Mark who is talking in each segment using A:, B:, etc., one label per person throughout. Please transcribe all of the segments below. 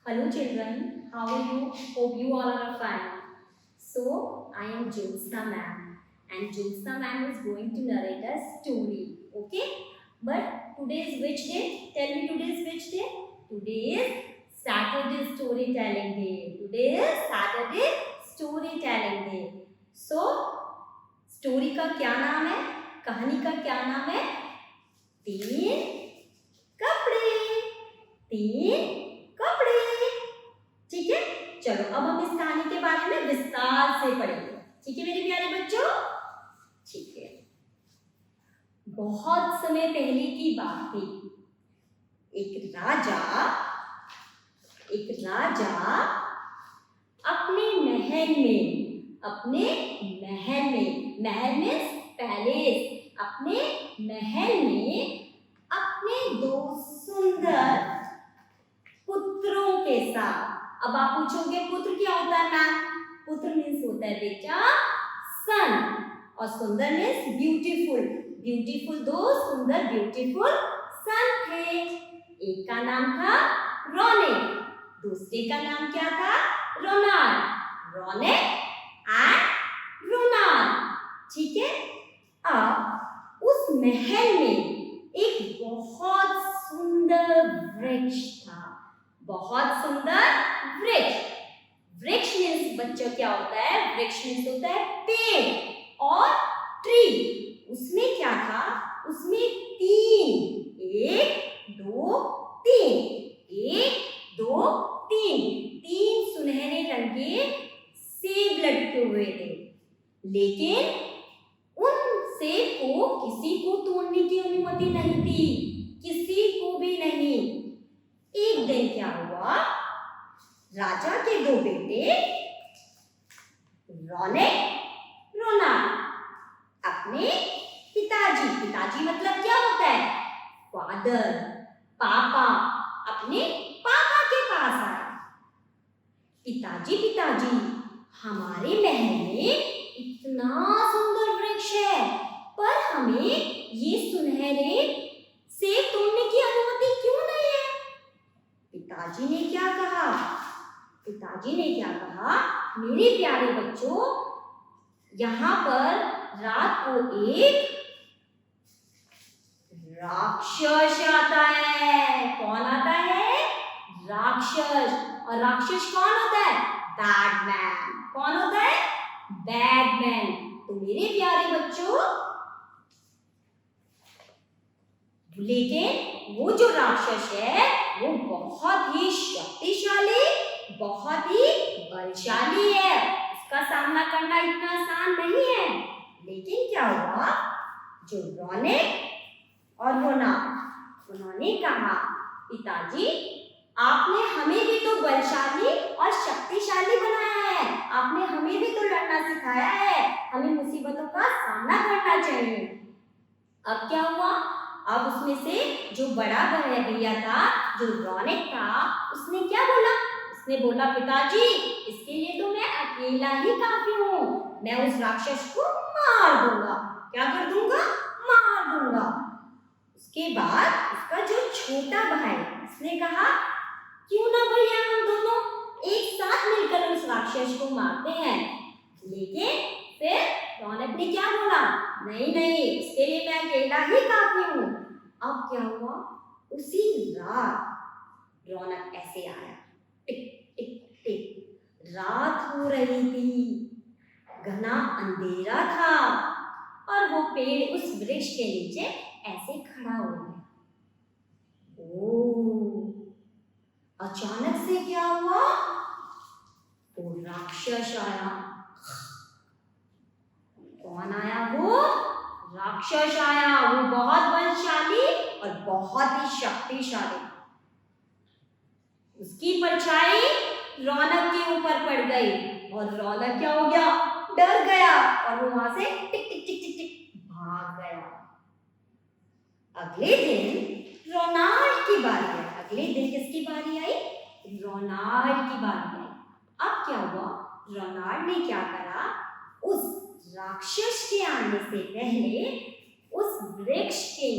A: Hello children, how are you? Hope you all are fine. So, I am Jyotsna ma'am and Jyotsna ma'am is going to narrate a story. Okay? But today is which day? Tell me today is which day? Today is Saturday storytelling day. Today is Saturday storytelling day. So, story का क्या नाम है? कहानी का क्या नाम है? तीन कपड़े। तीन कपड़े। ठीक है, चलो अब हम इस कहानी के बारे में विस्तार से पढ़ेंगे। ठीक है मेरे प्यारे बच्चों? ठीक है। बहुत समय पहले की बात थी। एक राजा अपने महल में पैलेस, अपने महल में अपने दो सुंदर पुत्रों के साथ। अब आप पूछोगे पुत्र क्या होता है मैम? पुत्र मीन्स होता है बेटा सन, और सुंदर मीन्स ब्यूटीफुल। दो सुंदर ब्यूटीफुल सन थे। एक का नाम था रोनेक, दूसरे का नाम क्या था? रोनाल्ड। रोनेक एंड रोनाल्ड। ठीक है। अब उस महल में एक बहुत सुंदर वृक्ष था। बहुत सुंदर वृक्ष मीन्स बच्चों क्या होता है? वृक्ष मीन्स होता है पेड़ और ट्री। उसमें क्या था? उसमें तीन सुनहरे रंग के सेब लटके हुए थे, लेकिन उन सेब को किसी को तोड़ने की अनुमति नहीं थी, किसी को भी नहीं। एक दिन क्या हुआ? राजा के दो बेटे रोनेक, रोनाल्ड अपने पिताजी मतलब क्या होता है? फादर, पापा, अपने पापा के पास आए। पिताजी, हमारे महल में इतना सुंदर वृक्ष है, पर हमें ये सुनहरे सेब तोड़ने की अनुमति क्यों नहीं है? पिताजी ने क्या कहा? मेरे प्यारे बच्चों, यहाँ पर रात को एक राक्षस आता है। कौन आता है? राक्षस। और राक्षस कौन होता है? बैडमैन। कौन होता है? बैडमैन। तो मेरे प्यारे बच्चों, लेकिन वो जो राक्षस है वो बहुत ही शक्तिशाली, बहुत ही बलशाली है। उसका सामना करना इतना आसान नहीं है। लेकिन क्या हुआ? जो रोनेक और रोनाल्ड, उन्होंने कहा पिताजी, आपने हमें भी तो बलशाली और शक्तिशाली बनाया है, आपने हमें भी तो लड़ना सिखाया है, हमें मुसीबतों का सामना करना चाहिए। अब क्या हुआ? अब उसमें से जो बड़ा भैया था, जो रोनेक था, उसने क्या बोला? उसने बोला पिताजी, इसके लिए तो मैं अकेला ही काफी हूँ, मैं उस राक्षस को मार दूंगा। क्या कर दूंगा? मार दूंगा। उसके बाद उसका जो छोटा भाई, उसने कहा क्यों ना भैया हम दोनों एक साथ मिलकर उस राक्षस को मारते हैं। लेकिन फिर रोनेक ने क्या बोला? नहीं, इसके लिए मैं अकेला ही काफी हूँ। अब क्या हुआ? उसी रात रोनेक ऐसे आया, टिक टिक टिक। रात हो रही थी, घना अंधेरा था, और वो पेड़ उस वृक्ष के नीचे ऐसे खड़ा हो गया। अचानक से क्या हुआ? वो राक्षस आया। कौन आया? वो राक्षस आया। वो बहुत बलशाली और बहुत ही शक्तिशाली। उसकी परछाई रोनेक के ऊपर पड़ गई, और रोनेक क्या हो गया? डर गया, और वो वहां से टिक टिक टिक टिक टिक भाग गया। अगले दिन रोनाल्ड की बारी आई। अगले दिन किसकी बारी आई? रोनाल्ड की बारी आई। अब क्या हुआ? रोनाल्ड ने क्या करा? उस राक्षस के आने से पहले उस वृक्ष के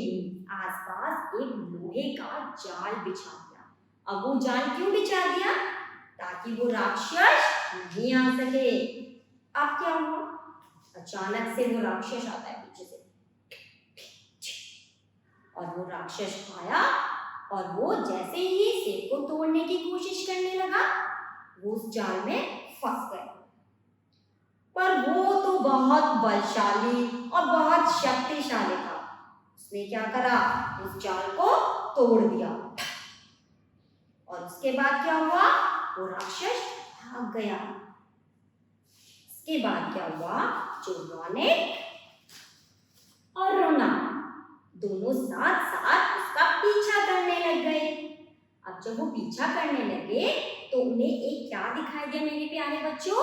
A: आसपास एक लोहे का जाल बिछा दिया। अब वो जाल क्यों बिछा दिया? ताकि वो राक्षस नहीं आ सके। अब क्या हुआ? अचानक से वो राक्षस आता है पीछे से, और वो राक्षस आया और वो जैसे ही सेब को तोड़ने की कोशिश करने लगा, वो उस जाल में फंस गया। पर वो तो बहुत बलशाली और बहुत शक्तिशाली था। उसने क्या करा? उस जाल को तोड़ दिया। और उसके बाद क्या हुआ? वो राक्षस भाग गया। इसके बाद क्या हुआ? जो रौनक और रोना दोनों साथ साथ उसका पीछा करने लग गए। अब जब वो पीछा करने लगे तो उन्हें एक क्या दिखाई दिया मेरे प्यारे बच्चों?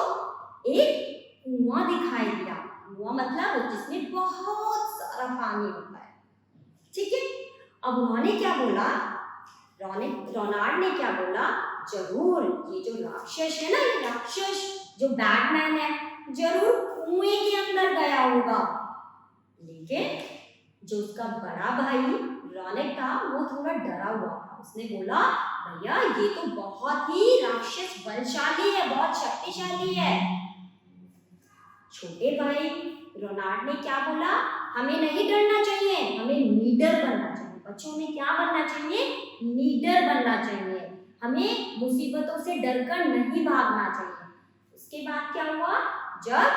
A: एक कुआं दिखाई दिया। कुआं मतलब जिसमें बहुत सारा पानी होता है, ठीक है। अब उन्होंने क्या बोला? रोनाल्ड ने क्या बोला? जरूर ये जो राक्षस है ना, ये राक्षस जो बैटमैन है, जरूर कुएं के अंदर गया होगा। लेकिन जो उसका बड़ा भाई रौनक था वो थोड़ा डरा हुआ था। उसने बोला, भैया ये तो बहुत ही राक्षस बलशाली है, बहुत शक्तिशाली है। छोटे भाई रोनाल्ड ने क्या बोला? हमें नहीं डरना चाहिए, हमें लीडर बनना चाहिए। बच्चों में क्या बनना चाहिए? लीडर बनना चाहिए। हमें मुसीबतों से डरकर नहीं भागना चाहिए। उसके बाद क्या हुआ? जब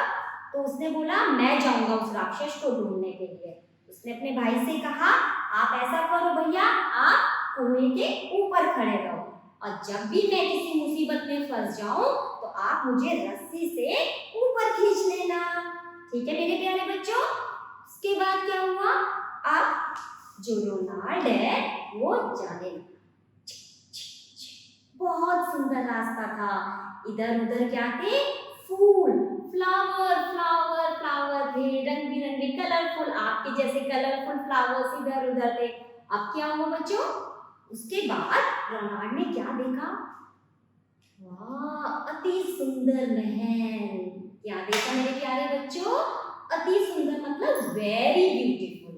A: तो उसने बोला मैं जाऊंगा उस राक्षस को ढूंढने के लिए। उसने अपने भाई से कहा, आप ऐसा करो भैया, आप कुएं के ऊपर खड़े रहो और जब भी मैं किसी मुसीबत में फंस जाऊं तो आप मुझे रस्सी से ऊपर खींच लेना, ठीक है मेरे प्यारे बच्चों। उसके बाद क्या हुआ? अब जो रोनाल्ड है वो जाने लगा। बहुत सुंदर रास्ता था, इधर उधर क्या थे? फूल, फ्लावर फ्लावर फ्लावर थे, रंग बिरंगे कलरफुल, आपके जैसे कलरफुल फ्लावर्स इधर उधर थे। अब क्या हुआ बच्चों? उसके बाद रोनाल्ड ने क्या देखा? वाह, अति सुंदर महल। क्या देखा मेरे प्यारे बच्चों? अति सुंदर मतलब वेरी ब्यूटीफुल,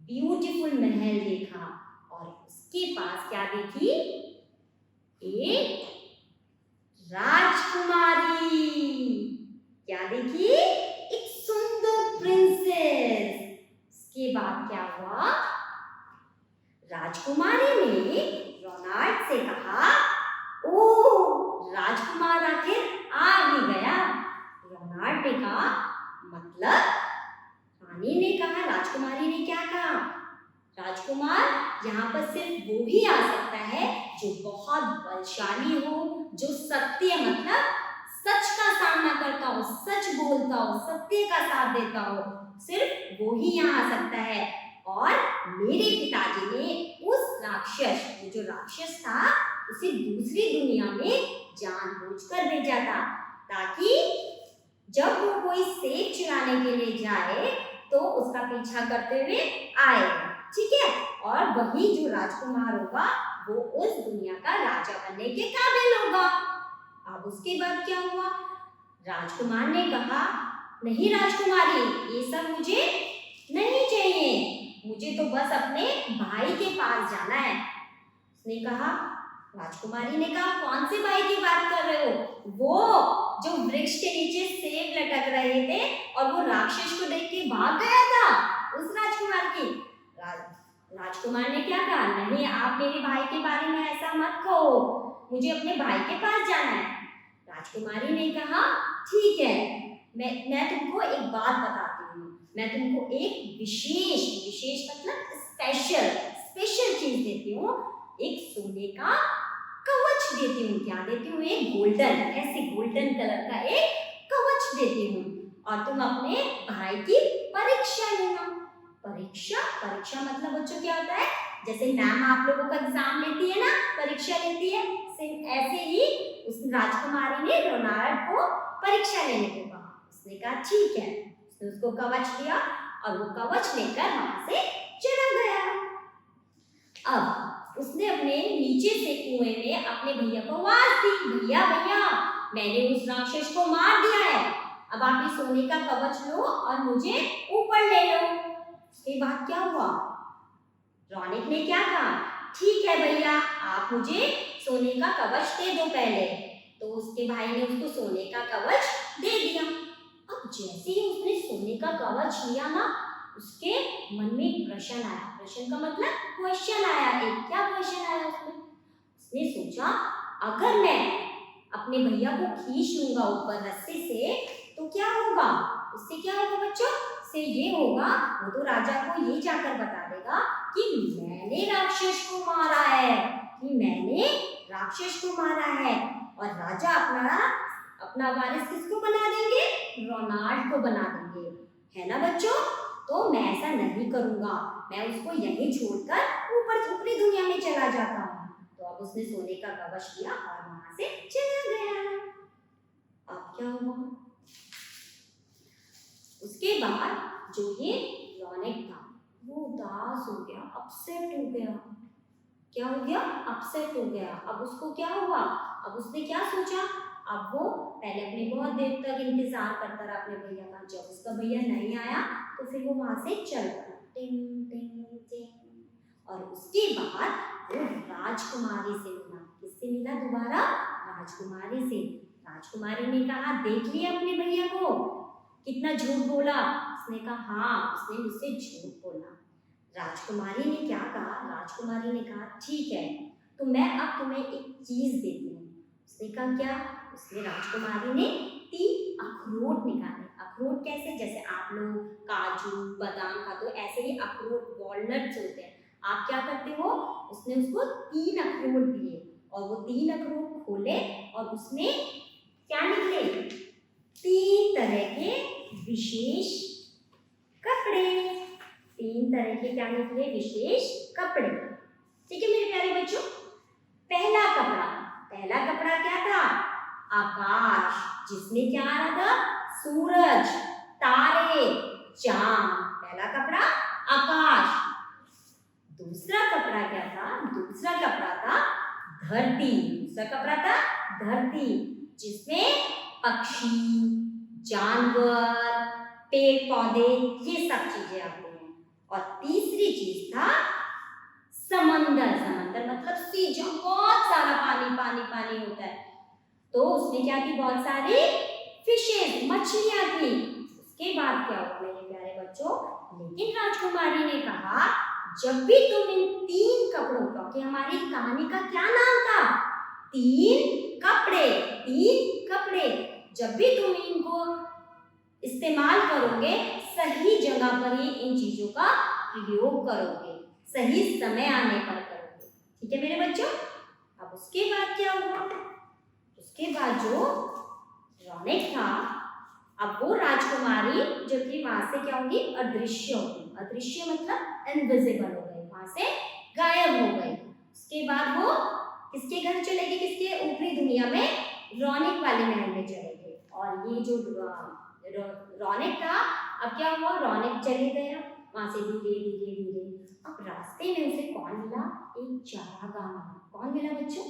A: ब्यूटीफुल महल देखा। और उसके पास क्या देखी? एक राजकुमारी। क्या देखी? एक सुंदर प्रिंसेस। उसके बाद क्या हुआ? राजकुमारी ने रोनाल्ड से कहा, ओ राजकुमार आखिर आ ही गया। रोनाल्ड ने कहा, मतलब? रानी ने कहा, राजकुमारी ने क्या कहा? राजकुमार यहाँ पर सिर्फ वो ही आ सकता है जो बहुत बलशाली हो, जो सत्य मतलब सच का सामना करता हो, सच बोलता हो, सत्य का साथ देता हो, सिर्फ वो ही यहाँ आ सकता है। और मेरे पिताजी ने उस राक्षस, जो राक्षस था, उसे दूसरी दुनिया में जानबूझकर भेजा था ताकि जब वो कोई सेब चुराने के लिए जाए तो उसका पीछा करते हुए आए, ठीक है। और वही जो राजकुमार होगा वो उस दुनिया का राजा बनने के काबिल होगा। अब उसके बाद क्या हुआ? राजकुमार ने कहा, नहीं राजकुमारी, ये सब मुझे नहीं चाहिए, मुझे तो बस अपने भाई के पास जाना है। उसने कहा, राजकुमारी ने कहा, कौन से भाई की बात कर रहे हो? वो जो वृक्ष के नीचे सेब लटक रहे थे और वो राक्षस को देख के भाग गया था, उस राजकुमार की। राजकुमार ने क्या कहा? नहीं, आप मेरे भाई के बारे में ऐसा मत कहो, मुझे अपने भाई के पास जाना है। राजकुमारी ने कहा, ठीक है, मैं तुमको एक बात बताती हूँ। मैं तुमको एक विशेष मतलब स्पेशल चीज देती हूँ। एक सोने का कवच देती हूँ। क्या देती हूँ? एक गोल्डन, ऐसे गोल्डन कलर का एक कवच देती हूँ और तुम अपने भाई की परीक्षा लेना। परीक्षा मतलब बच्चों क्या होता है? जैसे मैम आप लोगों का एग्जाम लेती है ना, परीक्षा लेती है, सेम ऐसे ही उस राजकुमारी ने रोनाल्ड को परीक्षा लेने को कहा। उसने कहा ठीक है। उसने उसको कवच दिया और वो कवच लेकर वहां से चला गया। अब उसने अपने नीचे से कुएं में अपने भैया को आवाज दी, भैया भैया, मैंने उस राक्षस को मार दिया है, अब आप ये सोने का कवच लो और मुझे ऊपर ले लो। उसके बाद क्या हुआ? रौनक ने क्या कहा? ठीक है भैया, आप मुझे सोने का कवच दे दो पहले। तो उसके भाई ने उसको सोने का कवच दे दिया। अब जैसे ही उसने सोने का कवच लिया ना, उसके मन में एक प्रश्न आया। प्रश्न का मतलब क्वेश्चन आया। एक क्या क्वेश्चन आया उसमें? उसने सोचा, अगर मैं अपने भैया को खींच लूंगा ऊपर रस्सी से तो क्या होगा? उससे क्या होगा बच्चों? से ये होगा, वो तो राजा को ये जाकर बता देगा कि मैंने राक्षस को मारा है, कि मैंने राक्षस को मारा है। और राजा अपना वारिस किसको बना देंगे? रोनाल्ड को बना देंगे, है ना बच्चों? तो मैं ऐसा नहीं करूंगा, मैं उसको यहीं छोड़कर ऊपरी दुनिया में चला जाता हूँ। तो अब उसने सोने का कवच लिया और वहां से चला गया। अब क्या हुआ? उसके बाद जो ये रौनक था वो उदास हो गया, अपसेट हो गया। क्या हो गया? अपसेट हो गया। अब उसको क्या हुआ? अब उसने क्या सोचा? अब वो पहले अपने बहुत देर तक इंतजार करता रहा अपने भैया का। जब उसका भैया नहीं आया तो फिर वो वहां से चल पड़ा, टिंग टिंग टिंग। और उसके बाद वो राजकुमारी से मिला। किससे मिला दोबारा? राजकुमारी से। राजकुमारी ने कहा, देख लिया अपने भैया को कितना झूठ बोला? उसने कहा हाँ, उसने मुझसे झूठ बोला। राजकुमारी ने क्या कहा? राजकुमारी ने कहा ठीक है, तो मैं अब तुम्हें एक चीज देती हूँ। उसने कहा क्या? उसने राजकुमारी ने 3 अखरोट निकाले। अखरोट कैसे? जैसे आप लोग काजू बादाम खाते हो, ऐसे ही अखरोट वॉलनट्स होते हैं। आप क्या करते हो? उसने उसको 3 अखरोट दिए और वो 3 अखरोट खोले और उसमें क्या निकले? 3 तरह के विशेष कपड़े। 3 तरह के क्या निकले? विशेष कपड़े। ठीक है मेरे प्यारे बच्चों। पहला कपड़ा क्या था? आकाश, जिसमें क्या आ रहा था? सूरज, तारे, चांद। पहला कपड़ा आकाश। दूसरा कपड़ा क्या था? दूसरा कपड़ा था धरती। दूसरा कपड़ा था धरती, जिसमें पक्षी, जानवर, पेड़ पौधे, ये सब चीजें आती हैं। और तीसरी चीज था समंदर। समंदर मतलब सी, जो बहुत सारा पानी होता है। तो उसमें क्या थी? बहुत सारी फिशेस, मछलियां थी। उसके बाद क्या हुआ मेरे प्यारे बच्चों? लेकिन राजकुमारी ने कहा, जब भी तुम इन 3 कपड़ों का, कि हमारी कहानी का क्या नाम था? 3 कपड़े। 3 कपड़े जब भी तुम इनको इस्तेमाल करोगे, सही जगह पर ही इन चीजों का प्रयोग करोगे, सही समय आने पर करोगे। ठीक है मेरे बच्चों। अब उसके बाद क्या हुआ? उसके बाद जो रौनक था, अब वो राजकुमारी जो थी वहां से क्या होगी? अदृश्य होगी। अदृश्य मतलब इनविजिबल हो गई, वहां से गायब हो गई। उसके बाद वो किसके घर चले गए? किसके? ऊपरी दुनिया में, रौनक वाले महल में चले गए। और ये जो रौनक था, अब क्या हुआ? रौनक चले गया वहां से धीरे। अब रास्ते में उसे कौन मिला? एक चारागाह मिला। कौन मिला बच्चों?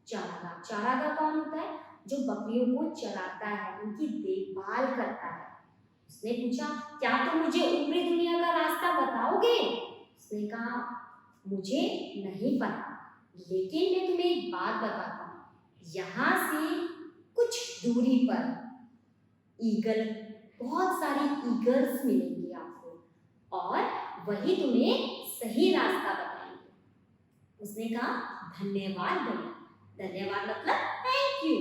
A: चारागाह। चारागाह कौन होता है? जो बकरियों को चराता है, उनकी देखभाल करता है। उसने पूछा, क्या तुम मुझे ऊपरी दुनिया का रास्ता बताओगे? उसने कहा, मुझे नहीं पता, लेकिन मैं तुम्हें एक बात बताता हूँ। यहाँ से कुछ दूरी पर ईगल, बहुत सारी ईगल्स मिलेंगी आपको, और वही तुम्हें सही रास्ता बताएंगे। उसने कहा, धन्यवाद भैया। धन्यवाद मतलब थैंक यू।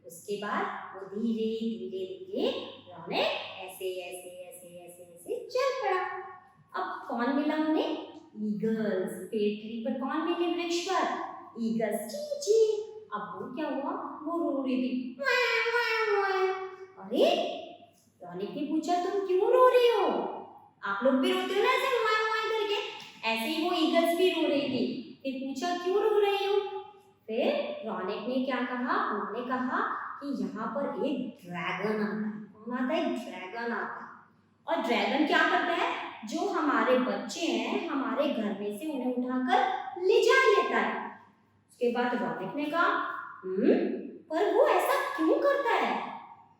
A: उसके बाद वो धीरे रौनक ऐसे चल पड़ा। अब कौन मिला उन्हें? ईगल्स। पेड़ पर कौन मिले? वृक्ष पर ईगल्स। ची ची। अब वो क्या हुआ? वो रो रही थी। अरे, रौनक ने पूछा, तुम क्यों रो रही हो? आप लोग भी रोते हो ना ऐसे मुआए मुआए करके? ऐसे ही वो ईगल्स भी रो रही थी। फिर पूछा, क्यों रो रही हो? फिर रौनक ने क्या कहा? उन्होंने कहा कि यहाँ पर एक ड्रैगन आता है। कौन आता है? ड्रैगन आता है। और ड्रैगन क्या करता है? जो हमारे बच्चे हैं, हमारे घर में से उन्हें उठाकर ले जा लेता है। उसके बाद रौनक ने कहा, पर वो ऐसा क्यों करता है?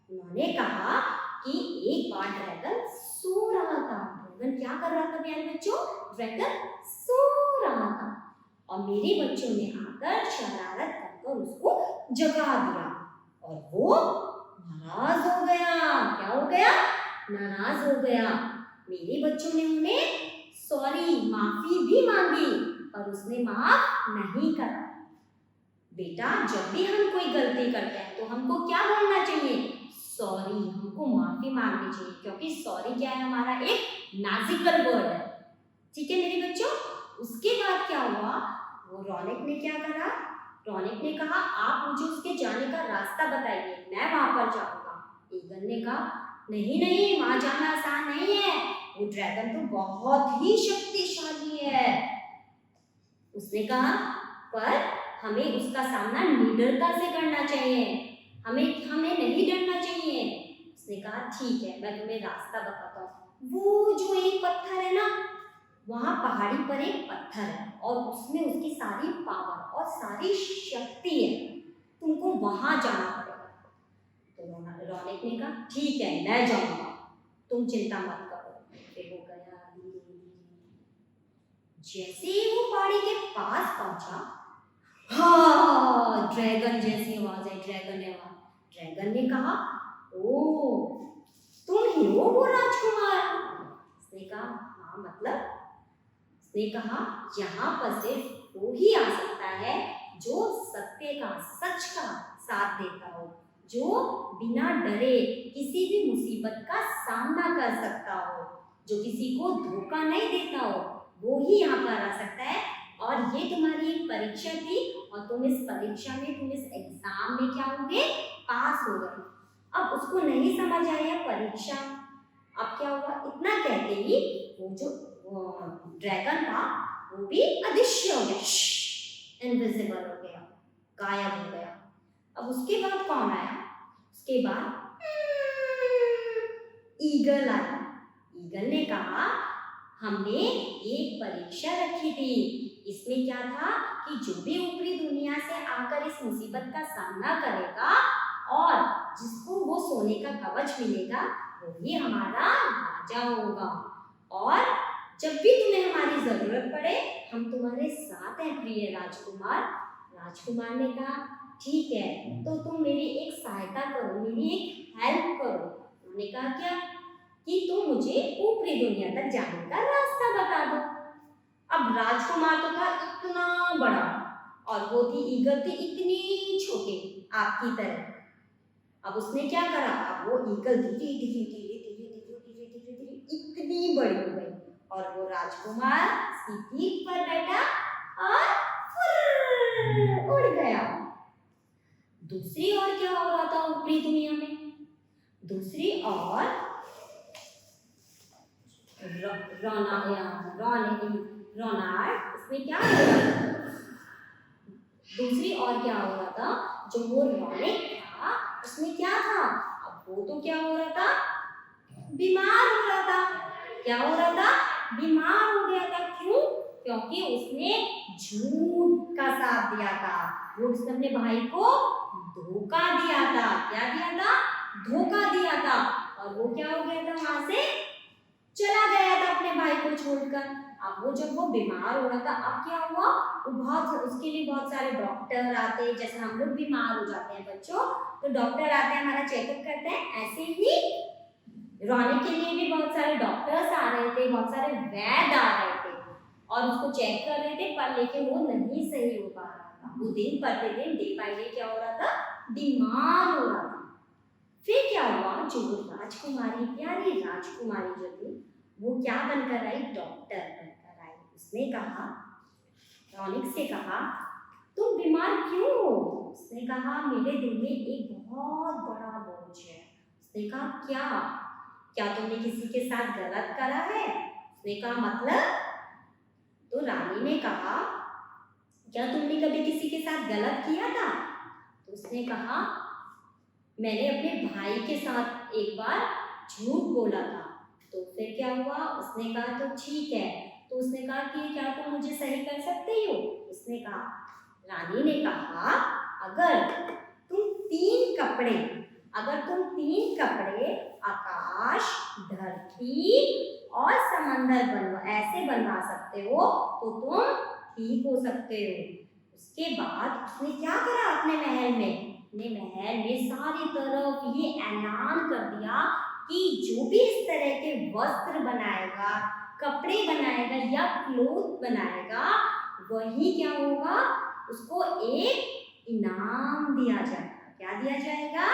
A: उन्होंने कहा कि एक बार ड्रैगन सो रहा था। ड्रैगन क्या कर रहा था प्यारे बच्चों? ड्रैगन सो रहा था। और और मेरे बच्चों ने आकर शरारत कर उसको जगा दिया और वो नाराज हो गया। क्या हो गया? नाराज हो गया। मेरे बच्चों ने उन्हें सॉरी माफी भी मांगी पर उसने माफ नहीं करा। बेटा जब भी हम कोई गलती करते हैं तो हमको क्या बोलना चाहिए? सॉरी, हमको माफी मांगनी चाहिए क्योंकि सॉरी क्या है? हमारा एक मैजिकल वर्ड है। ठीक है मेरे बच्चों। उसके बाद क्या हुआ? वो रौनक ने क्या करा? रौनक ने कहा आप मुझे उसके जाने का रास्ता बताइए, मैं वहां पर जाऊंगा। ईगल ने कहा नहीं नहीं, वहां जाना आसान नहीं है, वो ड्रैगन तो बहुत ही शक्तिशाली है। उसने कहा पर हमें उसका सामना निडरता से करना चाहिए, हमें नहीं डरना चाहिए। उसने कहा ठीक है, मैं तुम्हें रास्ता बताता हूँ। वो जो एक पत्थर है ना, वहां पहाड़ी पर एक पत्थर है और उसमें उसकी सारी पावर और सारी शक्ति है, तुमको वहां जाना पड़ेगा। तो रौनक ने कहा ठीक है मैं जाऊंगा, तुम चिंता मत करो। फिर वो गया धीरे धीरे। जैसे ही वो पहाड़ी के पास पहुंचा, हाँ ड्रैगन जैसी आवाज है, ड्रैगन ने आवाज। ड्रैगन ने कहा ओ तुम ही हो वो राजकुमार? उसने कहा हाँ मतलब? उसने कहा यहाँ पर सिर्फ वो ही आ सकता है जो सत्य का, सच का साथ देता हो, जो बिना डरे किसी भी मुसीबत का सामना कर सकता हो, जो किसी को धोखा नहीं देता हो, वो ही यहाँ पर आ सकता है। और ये तुम्हारी एक परीक्षा थी और तुम इस परीक्षा में, तुम इस एग्जाम में क्या होगे? पास हो गए। अब उसको नहीं समझ आया परीक्षा। अब क्या हुआ? इतना कहते ही वो जो ड्रैगन था वो भी अदृश्य हो गया, इनविजिबल हो गया, गायब हो गया। अब उसके बाद कौन आया? उसके बाद ईगल आया। ईगल ने कहा हमने एक परीक्षा रखी थी, इसमें क्या था कि जो भी ऊपरी दुनिया से आकर इस मुसीबत का सामना करेगा और जिसको वो सोने का कवच मिलेगा वही हमारा राजा होगा, और जब भी तुम्हें हमारी जरूरत पड़े हम तुम्हारे साथ हैं प्रिय राजकुमार। राजकुमार ने कहा ठीक है, तो तुम मेरी एक सहायता करो, मेरी एक हेल्प करो। उन्होंने कहा क्या? कि तुम मुझे ऊपरी दुनिया तक जाने का रास्ता बता दो। अब राजकुमार तो था इतना बड़ा और वो थी ईगल थी इतनी छोटी आपकी तरह। अब उसने क्या करा? अब वो ईगल धीरे धीरे धीरे धीरे धीरे धीरे धीरे धीरे इतनी बड़ी हो गई और वो राजकुमार उसकी पीठ पर बैठा और उड़ गया। दूसरी ओर क्या हो रहा था ऊपरी दुनिया में? दूसरी ओर रोनाल्ड इसमें क्या हो रहा था? दूसरी ओर क्या हो रहा था? जो वो रौनक था उसमें क्या था? अब वो तो क्या हो रहा था? बीमार हो रहा था। क्या हो रहा था? बीमार हो गया था। क्यों? क्योंकि उसने झूठ का साथ दिया था, वो उसने अपने भाई को धोखा दिया था। क्या दिया था? धोखा दिया था। और वो क्या हो गया था? वहां से चला गया था अपने भाई को छोड़कर। अब वो जब वो बीमार हो रहा था, अब क्या हुआ? वो उसके लिए बहुत सारे डॉक्टर आते हैं, जैसे हम लोग बीमार हो जाते हैं बच्चों तो डॉक्टर आते हैं, हमारा चेकअप करते हैं, ऐसे ही रौनक के लिए भी बहुत सारे डॉक्टर्स आ रहे थे, बहुत सारे वैद्य आ रहे थे और उसको चेक कर रहे थे, पर लेकिन वो नहीं सही हो पा रहा था। वो दिन प्रतिदिन डे बाय डे क्या हो रहा था? बीमार हो रहा था। फिर क्या हुआ? जो राजकुमारी, प्यारी राजकुमारी जो थी वो क्या बनकर आई? डॉक्टर बनकर आई। उसने कहा, रौनक से कहा तुम बीमार क्यों हो? उसने कहा मेरे दिल में एक बहुत बड़ा बोझ है। उसने कहा क्या? क्या तुमने किसी के साथ गलत करा है? उसने कहा मतलब? तो रानी ने कहा क्या तुमने कभी किसी के साथ गलत किया था? तो उसने कहा मैंने अपने भाई के साथ एक बार झूठ बोला था। तो फिर क्या हुआ? उसने कहा तो ठीक है। तो उसने कहा कि क्या तुम मुझे सही कर सकते हो? उसने कहा, रानी ने कहा अगर तुम तीन कपड़े आकाश, धरती और समंदर ऐसे बनवा सकते हो तो तुम ठीक हो सकते हो। उसके बाद उसने क्या करा अपने महल में सारी तरफ ये ऐलान कर दिया कि जो भी इस तरह के वस्त्र बनाएगा, कपड़े बनाएगा या क्लोथ बनाएगा, वही क्या होगा, उसको एक इनाम दिया जाएगा। क्या दिया जाएगा?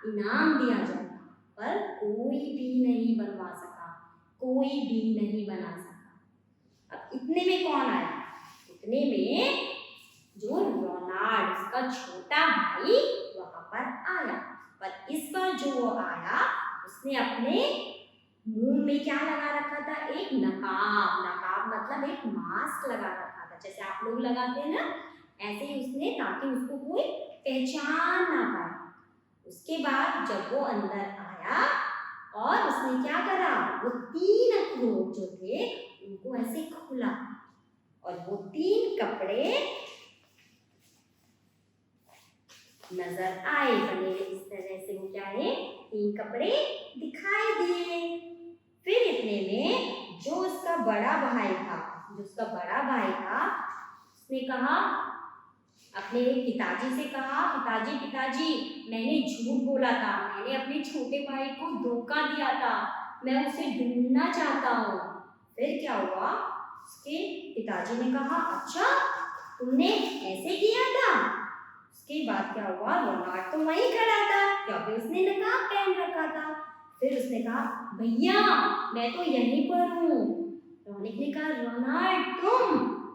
A: इनाम दिया जाएगा। पर कोई भी नहीं बनवा सका, कोई भी नहीं बना सका। अब इतने में कौन आया? इतने में जो रोनाल्ड, उसका छोटा भाई वहां पर आया। पर इस बार जो वो आया, उसने अपने मुंह में क्या लगा रखा था? एक नकाब। नकाब मतलब एक मास्क लगा रखा था, जैसे आप लोग लगाते हैं ना, ऐसे ही उसने, ताकि उसको कोई पहचान ना पाए। उसके बाद जब वो अंदर आया और उसने क्या करा, वो 3 अखरोट जो थे उनको ऐसे खोला और वो 3 कपड़े नजर आए, बने इस तरह से। वो क्या है? 3 कपड़े दिखाई दिए। फिर इतने में जो उसका बड़ा भाई था, उसने कहा, अपने पिताजी से कहा, पिताजी मैंने झूठ बोला था, मैंने अपने छोटे भाई को धोखा दिया था, मैं उसे ढूंढना चाहता हूँ। फिर क्या हुआ? उसके पिताजी ने कहा, अच्छा तुमने ऐसे किया था? उसके बाद क्या हुआ? रोनाल्ड तो वहीं खड़ा था क्योंकि उसने नकाब पहन रखा था। फिर उसने कहा, भैया मैं तो यहीं पर हूँ। रोनिक ने कहा, रोनाल्ड तुम?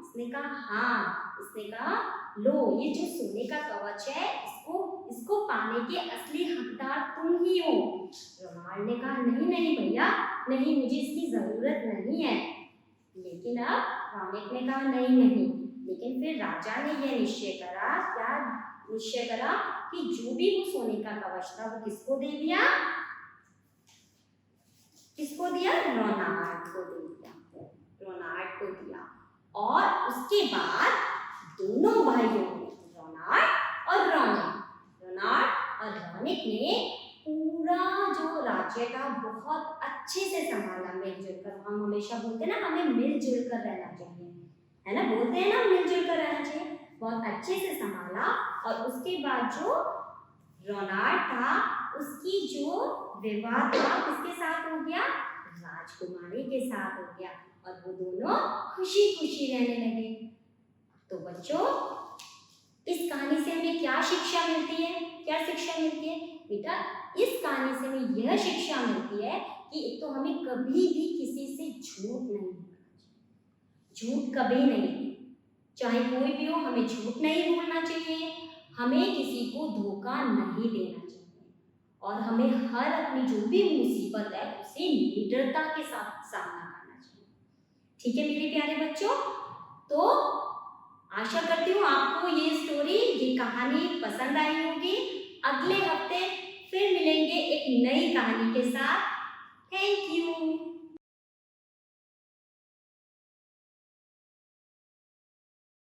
A: उसने कहा, हाँ। उसने कहा, लो ये जो सोने का कवच है, इसको पाने के असली हकदार तुम ही हो। रोनाल्ड ने कहा, नहीं भैया, नहीं, मुझे इसकी जरूरत नहीं है। लेकिन अब रोनिक ने कहा, नहीं। लेकिन फिर राजा ने यह निश्चय करा कि जो भी वो सोने का कवच था वो किसको दे दिया? रोनाल्ड को दिया। और उसके बाद दोनों भाइयों ने, रोनाल्ड और रोनिक ने पूरा जो राज्य था बहुत अच्छे से संभाला, मिलजुल कर। हम हमेशा बोलते हैं ना, हमें मिलजुल कर रहना चाहिए, है ना, बोलते हैं ना, मिलजुल कर रहना चाहिए। बहुत अच्छे से संभाला। और उसके बाद जो रोनाल्ड था, उसकी जो विवाह था किसके साथ हो गया? राजकुमारी के साथ हो गया। और वो दोनों खुशी खुशी रहने लगे। तो बच्चों, इस कहानी से हमें क्या शिक्षा मिलती है? बेटा, इस कहानी से हमें यह शिक्षा मिलती है कि एक तो हमें कभी भी किसी से झूठ नहीं बोलना चाहिए। झूठ कभी नहीं, चाहे कोई भी हो, हमें झूठ नहीं बोलना चाहिए। हमें किसी को धोखा नहीं देना चाहिए। और हमें हर अपनी जो भी मुसीबत है उसे निडरता के साथ सामना करना चाहिए। ठीक है मेरे प्यारे बच्चों, तो आशा करती हूँ आपको ये कहानी पसंद आई होगी। अगले हफ्ते फिर मिलेंगे एक नई कहानी के साथ। Thank you.